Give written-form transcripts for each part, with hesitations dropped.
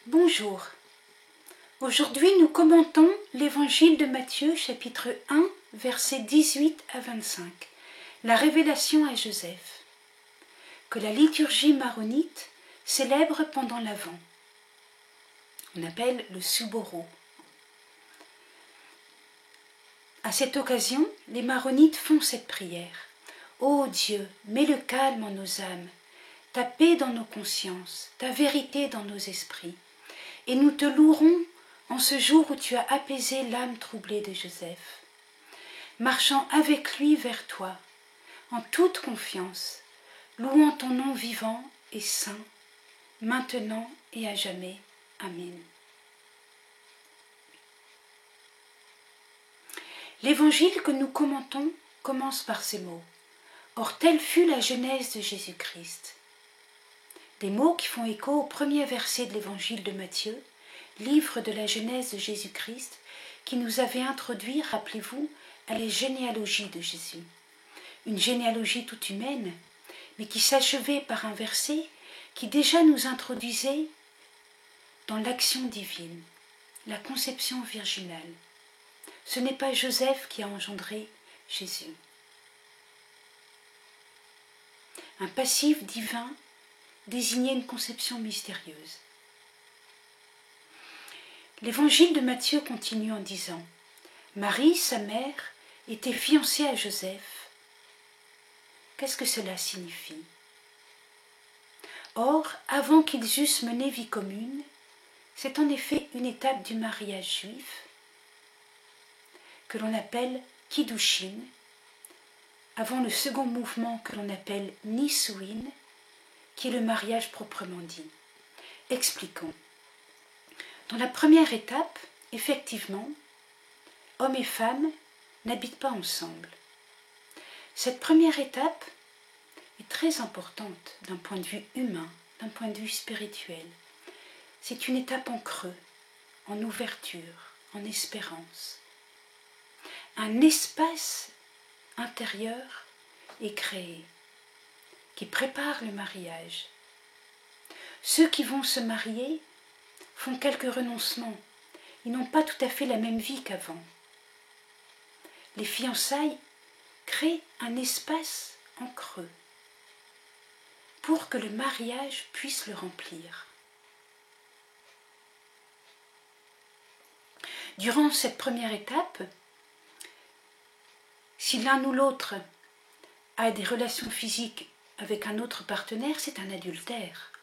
Bonjour. Aujourd'hui, nous commentons l'évangile de Matthieu, chapitre 1, versets 18 à 25, la révélation à Joseph, que la liturgie maronite célèbre pendant l'Avent. On appelle le Souboro. À cette occasion, les maronites font cette prière. Ô Dieu, mets le calme en nos âmes, ta paix dans nos consciences, ta vérité dans nos esprits. Et nous te louerons en ce jour où tu as apaisé l'âme troublée de Joseph, marchant avec lui vers toi, en toute confiance, louant ton nom vivant et saint, maintenant et à jamais. Amen. L'évangile que nous commentons commence par ces mots. Or, telle fut la genèse de Jésus-Christ. Des mots qui font écho au premier verset de l'évangile de Matthieu, livre de la genèse de Jésus-Christ, qui nous avait introduit, rappelez-vous, à la généalogie de Jésus. Une généalogie toute humaine, mais qui s'achevait par un verset qui déjà nous introduisait dans l'action divine, la conception virginale. Ce n'est pas Joseph qui a engendré Jésus. Un passif divin désignait une conception mystérieuse. L'évangile de Matthieu continue en disant « Marie, sa mère, était fiancée à Joseph. » Qu'est-ce que cela signifie? Or, avant qu'ils eussent mené vie commune, c'est en effet une étape du mariage juif que l'on appelle Kiddushin, avant le second mouvement que l'on appelle Nisuin, qui est le mariage proprement dit. Expliquons. Dans la première étape, effectivement, hommes et femmes n'habitent pas ensemble. Cette première étape est très importante d'un point de vue humain, d'un point de vue spirituel. C'est une étape en creux, en ouverture, en espérance. Un espace intérieur est créé, qui prépare le mariage. Ceux qui vont se marier font quelques renoncements. Ils n'ont pas tout à fait la même vie qu'avant. Les fiançailles créent un espace en creux pour que le mariage puisse le remplir. Durant cette première étape, si l'un ou l'autre a des relations physiques avec un autre partenaire, c'est un adultère.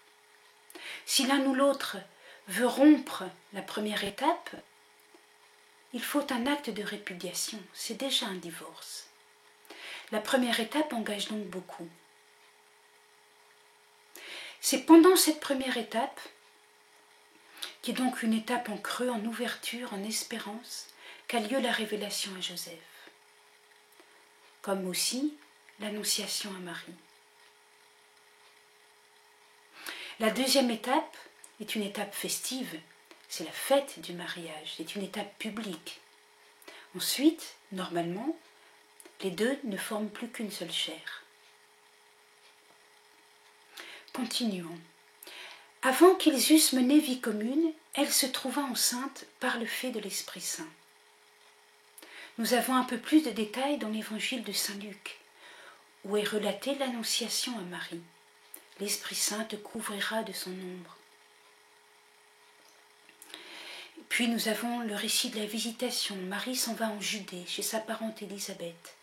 Si l'un ou l'autre veut rompre la première étape, il faut un acte de répudiation, c'est déjà un divorce. La première étape engage donc beaucoup. C'est pendant cette première étape, qui est donc une étape en creux, en ouverture, en espérance, qu'a lieu la révélation à Joseph, comme aussi l'annonciation à Marie. La deuxième étape est une étape festive, c'est la fête du mariage, c'est une étape publique. Ensuite, normalement, les deux ne forment plus qu'une seule chair. Continuons. Avant qu'ils eussent mené vie commune, elle se trouva enceinte par le fait de l'Esprit Saint. Nous avons un peu plus de détails dans l'évangile de Saint Luc, où est relatée l'annonciation à Marie. L'Esprit Saint te couvrira de son ombre. Puis nous avons le récit de la visitation. Marie s'en va en Judée, chez sa parente Élisabeth.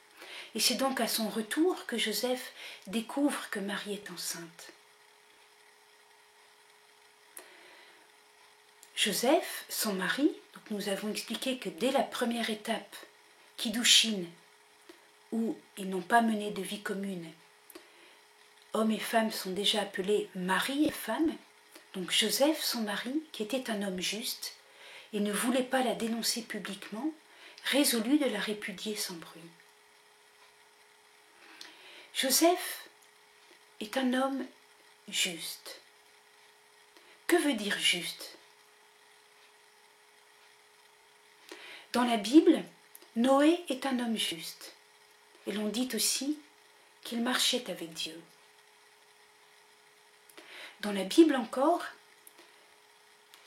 Et c'est donc à son retour que Joseph découvre que Marie est enceinte. Joseph, son mari, donc nous avons expliqué que dès la première étape, Kiddushin, où ils n'ont pas mené de vie commune, hommes et femmes sont déjà appelés mari et femme. Donc Joseph, son mari, qui était un homme juste et ne voulait pas la dénoncer publiquement, résolut de la répudier sans bruit. Joseph est un homme juste. Que veut dire juste? Dans la Bible, Noé est un homme juste. Et l'on dit aussi qu'il marchait avec Dieu. Dans la Bible encore,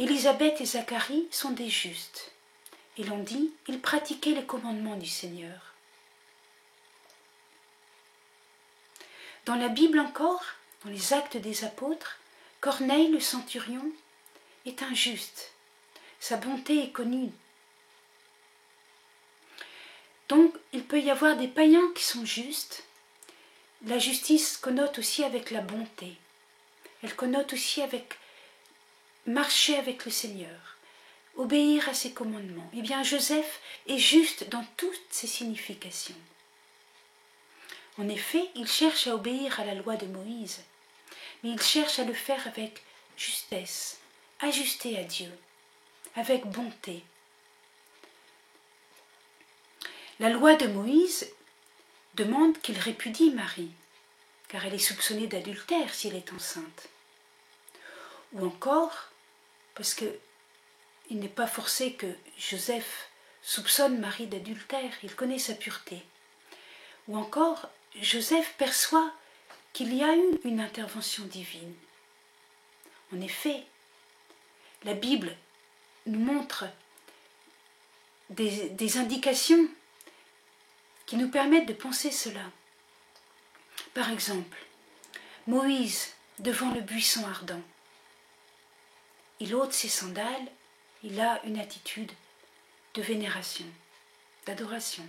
Élisabeth et Zacharie sont des justes. Et l'on dit, ils pratiquaient les commandements du Seigneur. Dans la Bible encore, dans les Actes des Apôtres, Corneille le centurion est injuste. Sa bonté est connue. Donc, il peut y avoir des païens qui sont justes. La justice connote aussi avec la bonté. Elle connote aussi avec marcher avec le Seigneur, obéir à ses commandements. Eh bien, Joseph est juste dans toutes ses significations. En effet, il cherche à obéir à la loi de Moïse, mais il cherche à le faire avec justesse, ajusté à Dieu, avec bonté. La loi de Moïse demande qu'il répudie Marie, car elle est soupçonnée d'adultère si elle est enceinte. Ou encore, parce qu'il n'est pas forcé que Joseph soupçonne Marie d'adultère, il connaît sa pureté. Ou encore, Joseph perçoit qu'il y a eu une intervention divine. En effet, la Bible nous montre des indications qui nous permettent de penser cela. Par exemple, Moïse devant le buisson ardent. Il ôte ses sandales, il a une attitude de vénération, d'adoration.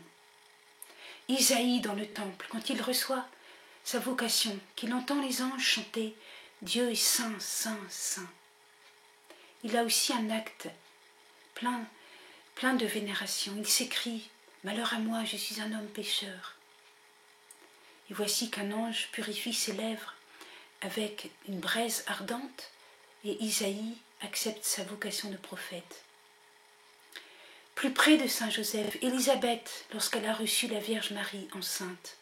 Isaïe dans le temple, quand il reçoit sa vocation, qu'il entend les anges chanter « Dieu est saint, saint, saint ». Il a aussi un acte plein de vénération. Il s'écrie « Malheur à moi, je suis un homme pécheur ». Et voici qu'un ange purifie ses lèvres avec une braise ardente et Isaïe accepte sa vocation de prophète. Plus près de Saint Joseph, Élisabeth, lorsqu'elle a reçu la Vierge Marie enceinte,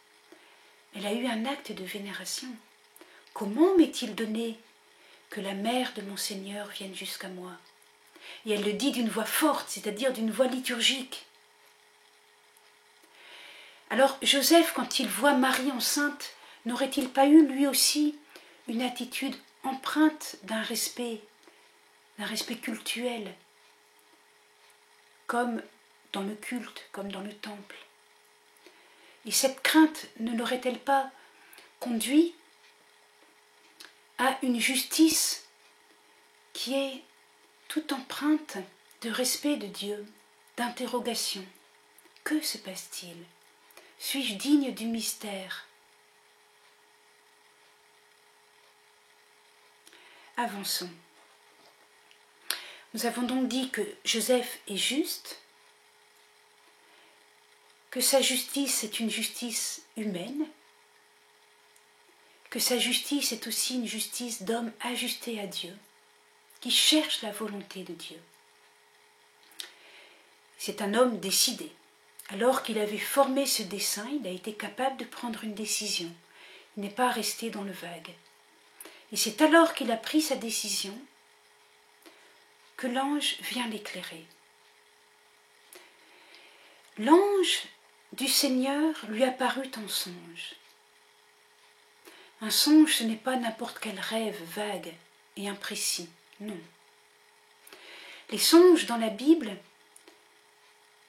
elle a eu un acte de vénération. Comment m'est-il donné que la mère de mon Seigneur vienne jusqu'à moi? Et elle le dit d'une voix forte, c'est-à-dire d'une voix liturgique. Alors Joseph, quand il voit Marie enceinte, n'aurait-il pas eu lui aussi une attitude empreinte d'un respect cultuel, comme dans le culte, comme dans le temple? Et cette crainte ne l'aurait-elle pas conduit à une justice qui est toute empreinte de respect de Dieu, d'interrogation? Que se passe-t-il? Suis-je digne du mystère? Avançons. Nous avons donc dit que Joseph est juste, que sa justice est une justice humaine, que sa justice est aussi une justice d'homme ajusté à Dieu, qui cherche la volonté de Dieu. C'est un homme décidé. Alors qu'il avait formé ce dessein, il a été capable de prendre une décision. Il n'est pas resté dans le vague. Et c'est alors qu'il a pris sa décision que l'ange vient l'éclairer. L'ange du Seigneur lui apparut en songe. Un songe, ce n'est pas n'importe quel rêve vague et imprécis, non. Les songes dans la Bible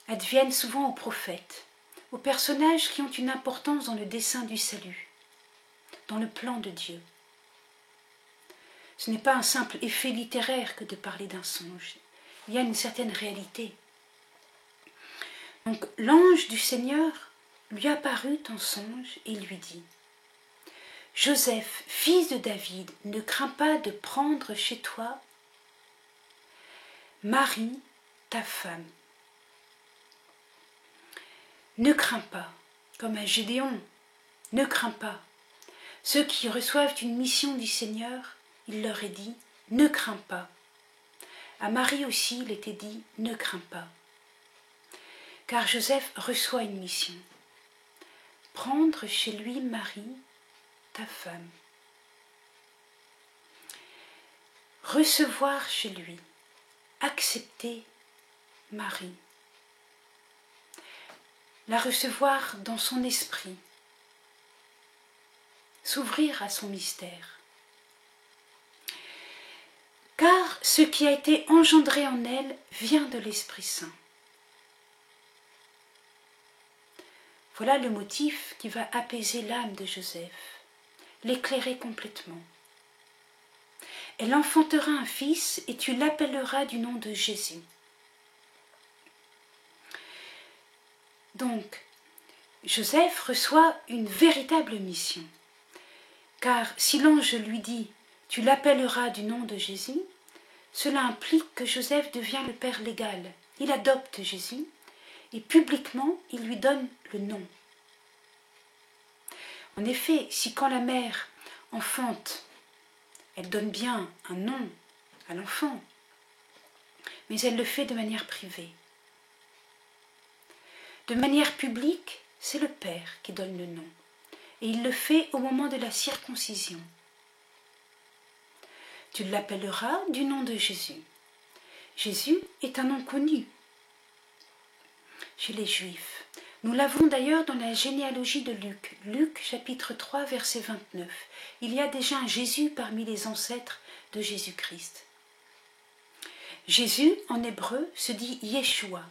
adviennent souvent aux prophètes, aux personnages qui ont une importance dans le dessein du salut, dans le plan de Dieu. Ce n'est pas un simple effet littéraire que de parler d'un songe. Il y a une certaine réalité. Donc l'ange du Seigneur lui apparut en songe et lui dit « Joseph, fils de David, ne crains pas de prendre chez toi Marie, ta femme. Ne crains pas, comme à Gédéon, ne crains pas. Ceux qui reçoivent une mission du Seigneur, il leur est dit, ne crains pas. À Marie aussi, il était dit, ne crains pas. Car Joseph reçoit une mission. Prendre chez lui Marie, ta femme. Recevoir chez lui, accepter Marie. La recevoir dans son esprit, s'ouvrir à son mystère. car ce qui a été engendré en elle vient de l'Esprit Saint. Voilà le motif qui va apaiser l'âme de Joseph, l'éclairer complètement. Elle enfantera un fils et tu l'appelleras du nom de Jésus. Donc, Joseph reçoit une véritable mission, car si l'ange lui dit « tu l'appelleras du nom de Jésus », cela implique que Joseph devient le père légal. Il adopte Jésus et publiquement il lui donne le nom. En effet, si quand la mère enfante, elle donne bien un nom à l'enfant, mais elle le fait de manière privée. De manière publique, c'est le père qui donne le nom, et il le fait au moment de la circoncision. Tu l'appelleras du nom de Jésus. Jésus est un nom connu chez les Juifs. Nous l'avons d'ailleurs dans la généalogie de Luc. Luc chapitre 3 verset 29. Il y a déjà un Jésus parmi les ancêtres de Jésus-Christ. Jésus en hébreu se dit Yeshua.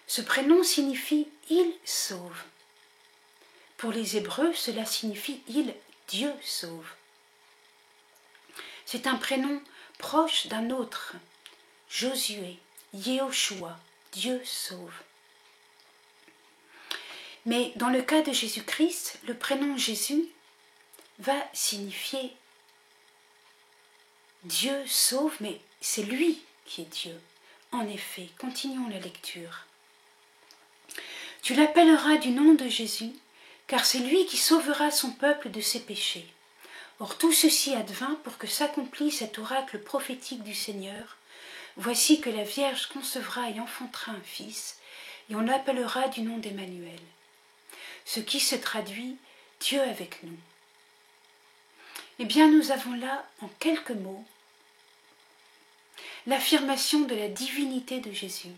Ce prénom signifie « il sauve ». Pour les Hébreux, cela signifie « il, Dieu sauve ». C'est un prénom proche d'un autre, Josué, Yehoshua, Dieu sauve. Mais dans le cas de Jésus-Christ, le prénom Jésus va signifier Dieu sauve, mais c'est lui qui est Dieu. En effet, continuons la lecture. Tu l'appelleras du nom de Jésus, car c'est lui qui sauvera son peuple de ses péchés. Or tout ceci advint pour que s'accomplisse cet oracle prophétique du Seigneur. Voici que la Vierge concevra et enfantera un fils, et on l'appellera du nom d'Emmanuel, ce qui se traduit « Dieu avec nous ». Eh bien, nous avons là, en quelques mots, l'affirmation de la divinité de Jésus.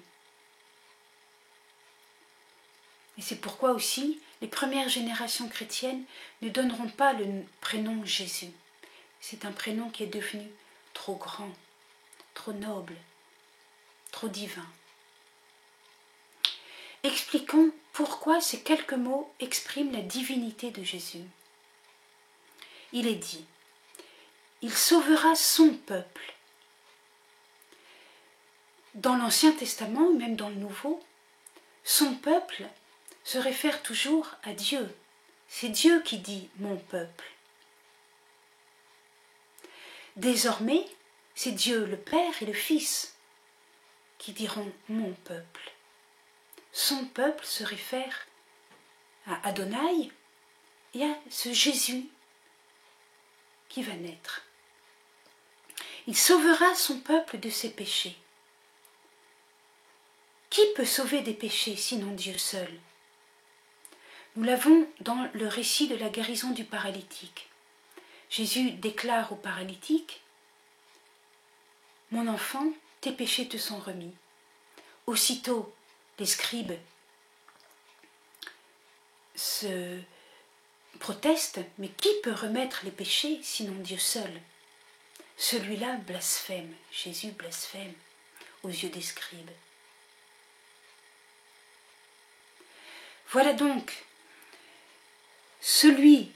Et c'est pourquoi aussi les premières générations chrétiennes ne donneront pas le prénom Jésus. C'est un prénom qui est devenu trop grand, trop noble, trop divin. Expliquons pourquoi ces quelques mots expriment la divinité de Jésus. Il est dit, il sauvera son peuple. Dans l'Ancien Testament, ou même dans le Nouveau, son peuple se réfère toujours à Dieu. C'est Dieu qui dit « mon peuple ». Désormais, c'est Dieu le Père et le Fils qui diront « mon peuple ». Son peuple se réfère à Adonai et à ce Jésus qui va naître. Il sauvera son peuple de ses péchés. Qui peut sauver des péchés sinon Dieu seul? Nous l'avons dans le récit de la guérison du paralytique. Jésus déclare au paralytique « Mon enfant, tes péchés te sont remis. » Aussitôt, les scribes se protestent « Mais qui peut remettre les péchés sinon Dieu seul ?» Celui-là blasphème, Jésus blasphème aux yeux des scribes. Voilà donc celui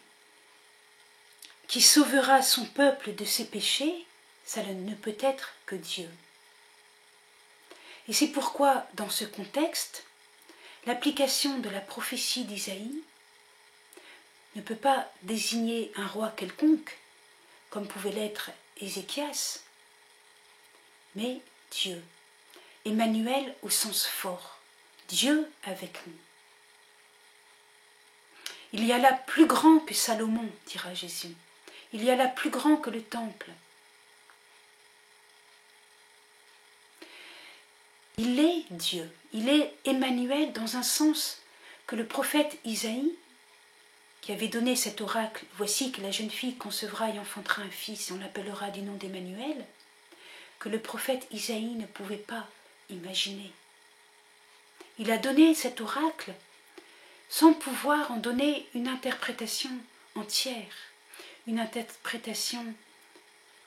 qui sauvera son peuple de ses péchés, ça ne peut être que Dieu. Et c'est pourquoi, dans ce contexte, l'application de la prophétie d'Isaïe ne peut pas désigner un roi quelconque, comme pouvait l'être Ézéchias, mais Dieu. Emmanuel au sens fort, Dieu avec nous. Il y a là plus grand que Salomon, dira Jésus. Il y a là plus grand que le temple. Il est Dieu, il est Emmanuel dans un sens que le prophète Isaïe, qui avait donné cet oracle, voici que la jeune fille concevra et enfantera un fils et on l'appellera du nom d'Emmanuel, que le prophète Isaïe ne pouvait pas imaginer. Il a donné cet oracle sans pouvoir en donner une interprétation entière, une interprétation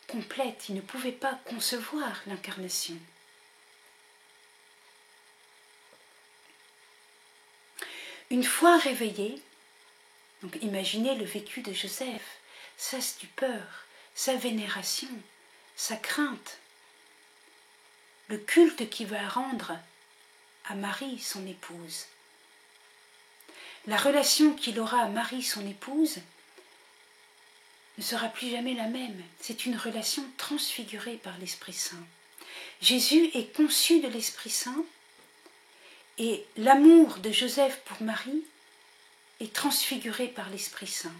complète, il ne pouvait pas concevoir l'incarnation. Une fois réveillé, donc imaginez le vécu de Joseph, sa stupeur, sa vénération, sa crainte, le culte qu'il va rendre à Marie, son épouse. La relation qu'il aura à Marie, son épouse, ne sera plus jamais la même. C'est une relation transfigurée par l'Esprit Saint. Jésus est conçu de l'Esprit Saint et l'amour de Joseph pour Marie est transfiguré par l'Esprit Saint.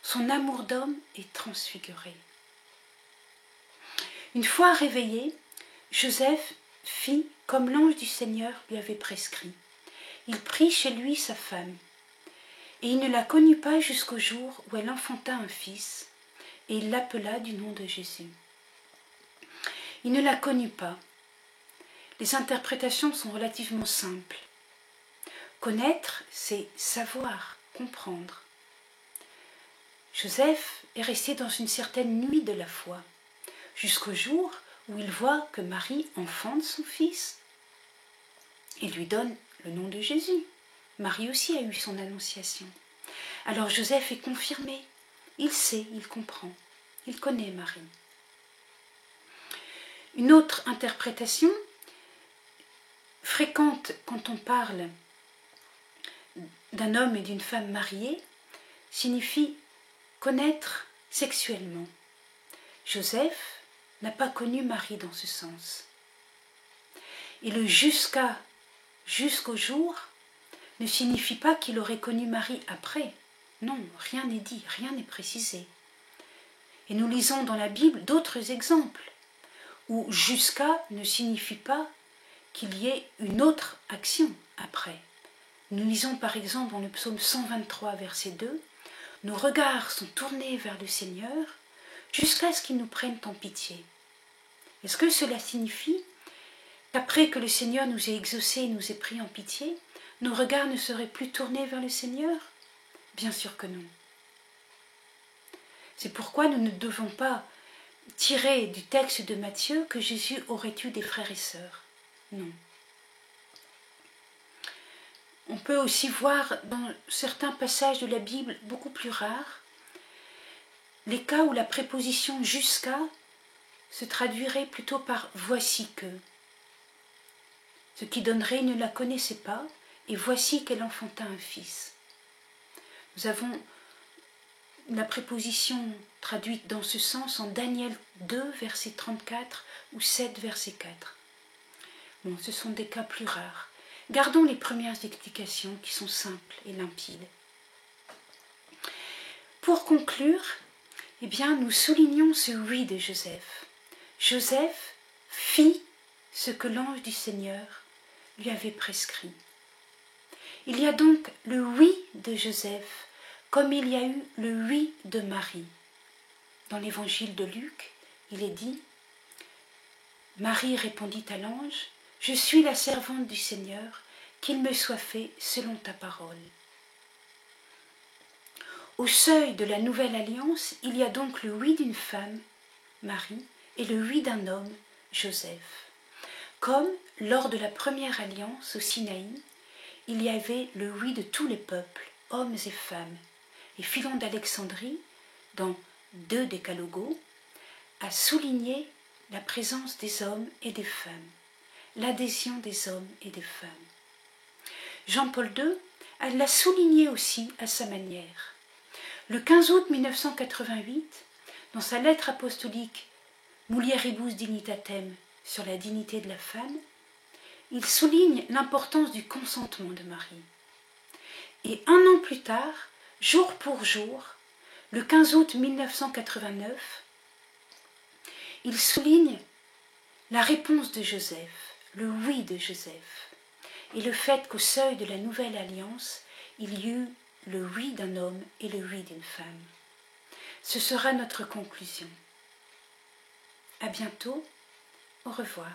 Son amour d'homme est transfiguré. Une fois réveillé, Joseph fit comme l'ange du Seigneur lui avait prescrit. Il prit chez lui sa femme, et il ne la connut pas jusqu'au jour où elle enfanta un fils, et il l'appela du nom de Jésus. Il ne la connut pas. Les interprétations sont relativement simples. Connaître, c'est savoir, comprendre. Joseph est resté dans une certaine nuit de la foi, jusqu'au jour où il voit que Marie enfante son fils et lui donne le nom de Jésus. Marie aussi a eu son annonciation. Alors Joseph est confirmé. Il sait, il comprend. Il connaît Marie. Une autre interprétation fréquente quand on parle d'un homme et d'une femme mariés signifie connaître sexuellement. Joseph n'a pas connu Marie dans ce sens. Et le jusqu'au jour ne signifie pas qu'il aurait connu Marie après. Non, rien n'est dit, rien n'est précisé. Et nous lisons dans la Bible d'autres exemples où jusqu'à ne signifie pas qu'il y ait une autre action après. Nous lisons par exemple dans le psaume 123, verset 2, « Nos regards sont tournés vers le Seigneur jusqu'à ce qu'il nous prenne en pitié. » Est-ce que cela signifie qu'après que le Seigneur nous ait exaucés et nous ait pris en pitié, nos regards ne seraient plus tournés vers le Seigneur? Bien sûr que non. C'est pourquoi nous ne devons pas tirer du texte de Matthieu que Jésus aurait eu des frères et sœurs. Non. On peut aussi voir dans certains passages de la Bible beaucoup plus rares les cas où la préposition jusqu'à se traduirait plutôt par voici que, ce qui donnerait ne la connaissait pas et voici qu'elle enfanta un fils. Nous avons la préposition traduite dans ce sens en Daniel 2, verset 34 ou 7, verset 4. Bon, ce sont des cas plus rares. Gardons les premières explications qui sont simples et limpides. Pour conclure, eh bien, nous soulignons ce oui de Joseph. Joseph fit ce que l'ange du Seigneur lui avait prescrit. Il y a donc le oui de Joseph, comme il y a eu le oui de Marie. Dans l'évangile de Luc, il est dit « Marie répondit à l'ange, « Je suis la servante du Seigneur, qu'il me soit fait selon ta parole. » Au seuil de la nouvelle alliance, il y a donc le oui d'une femme, Marie, et le oui d'un homme, Joseph. Comme lors de la première alliance au Sinaï, il y avait le oui de tous les peuples, hommes et femmes. Et Philon d'Alexandrie, dans 2 Décalogos, a souligné la présence des hommes et des femmes, l'adhésion des hommes et des femmes. Jean-Paul II l'a souligné aussi à sa manière. Le 15 août 1988, dans sa lettre apostolique Mulieribus Dignitatem sur la dignité de la femme, il souligne l'importance du consentement de Marie. Et un an plus tard, jour pour jour, le 15 août 1989, il souligne la réponse de Joseph, le oui de Joseph, et le fait qu'au seuil de la nouvelle alliance, il y eut le oui d'un homme et le oui d'une femme. Ce sera notre conclusion. À bientôt, au revoir.